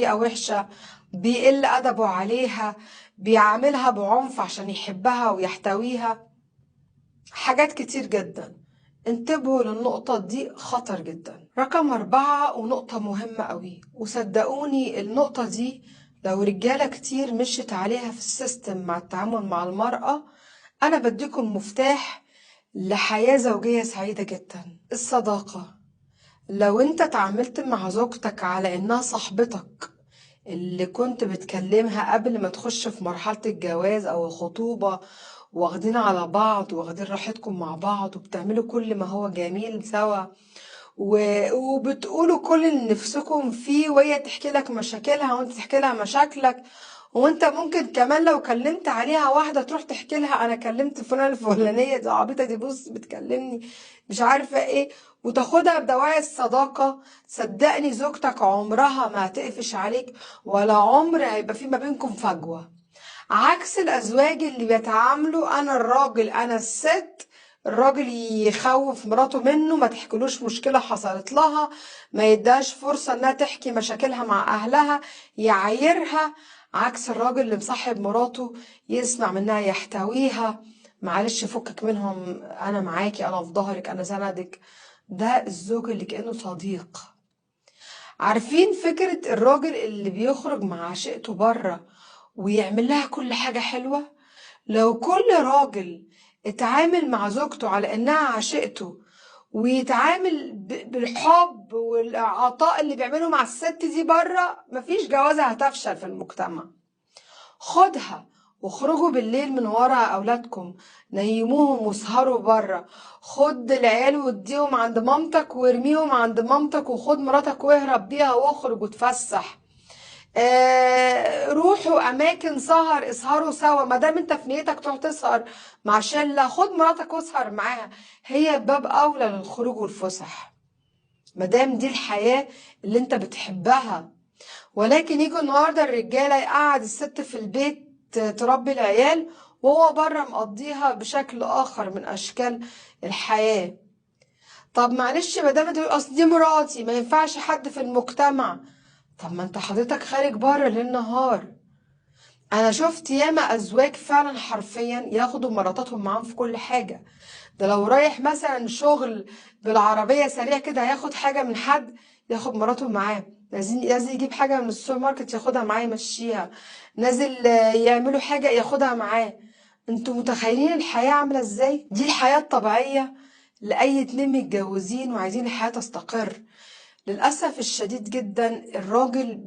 بطريقة وحشة، بيقل أدبه عليها، بيعاملها بعنف عشان يحبها ويحتويها. حاجات كتير جدا. انتبهوا للنقطة دي، خطر جدا. رقم 4 ونقطة مهمة قوي، وصدقوني النقطة دي لو رجالة كتير مشت عليها في السيستم مع التعامل مع المرأة، أنا بديكم مفتاح لحياة زوجية سعيدة جدا. الصداقة. لو انت تعاملت مع زوجتك على انها صاحبتك اللي كنت بتكلمها قبل ما تخش في مرحلة الجواز او الخطوبة، واخدين على بعض واخدين راحتكم مع بعض وبتعملوا كل ما هو جميل سوا، وبتقولوا كل اللي نفسكم فيه، وهي تحكي لك مشاكلها وانت تحكي لها مشاكلك، وانت ممكن كمان لو كلمت عليها واحدة تروح تحكي لها انا كلمت فلان الفلانية دي عبيطة دي، بص بتكلمني مش عارفة ايه، وتاخدها بدواعي الصداقة. صدقني زوجتك عمرها ما هتقفش عليك، ولا عمر هيبقى في ما بينكم فجوة. عكس الأزواج اللي بيتعاملوا أنا الراجل أنا الست، الراجل يخوف مراته منه، ما تحكيلوش مشكلة حصلت لها، ما يداش فرصة انها تحكي مشاكلها مع أهلها، يعايرها. عكس الراجل اللي مصاحب مراته، يسمع منها يحتويها، معلش فكك منهم، أنا معاكي، أنا في ظهرك، أنا سندك. ده الزوج اللي كأنه صديق. عارفين فكرة الراجل اللي بيخرج مع عشيقته بره ويعمل لها كل حاجة حلوة؟ لو كل راجل اتعامل مع زوجته على انها عشيقته، ويتعامل بالحب والعطاء اللي بيعمله مع الست دي بره، مفيش جوازة هتفشل في المجتمع. خدها واخرجوا بالليل من ورا اولادكم، نيموهم واسهروا بره، خد العيال واديهم عند مامتك وارميهم عند مامتك، وخد مراتك واهرب بيها واخرج وتفسح. روحوا اماكن سهر، اسهروا سوا، ما دام انت في نيتك تروح تسهر مع شله، خد مراتك واسهر معاها، هي باب اولى للخروج والفسح، ما دام دي الحياه اللي انت بتحبها. ولكن يجوا النهارده الرجاله يقعد الست في البيت تربي العيال، وهو بره مقضيها بشكل اخر من اشكال الحياه. طب معلش ما دام تقول اصل دي مراتي ما ينفعش حد في المجتمع، طب ما انت حضرتك خارج بره ليل نهار. انا شفت ياما ازواج فعلا حرفيا ياخدوا مراتاتهم معاهم في كل حاجه. ده لو رايح مثلا شغل بالعربيه سريع كده هياخد حاجه من حد، ياخد مراته معاه. لازم يجيب حاجه من السوبر ماركت ياخدها معاه يمشيها. نازل يعملوا حاجه ياخدها معاه. انتوا متخيلين الحياه عامله ازاي؟ دي الحياه الطبيعيه لاي اتنين متجوزين وعايزين الحياه تستقر. للاسف الشديد جدا الراجل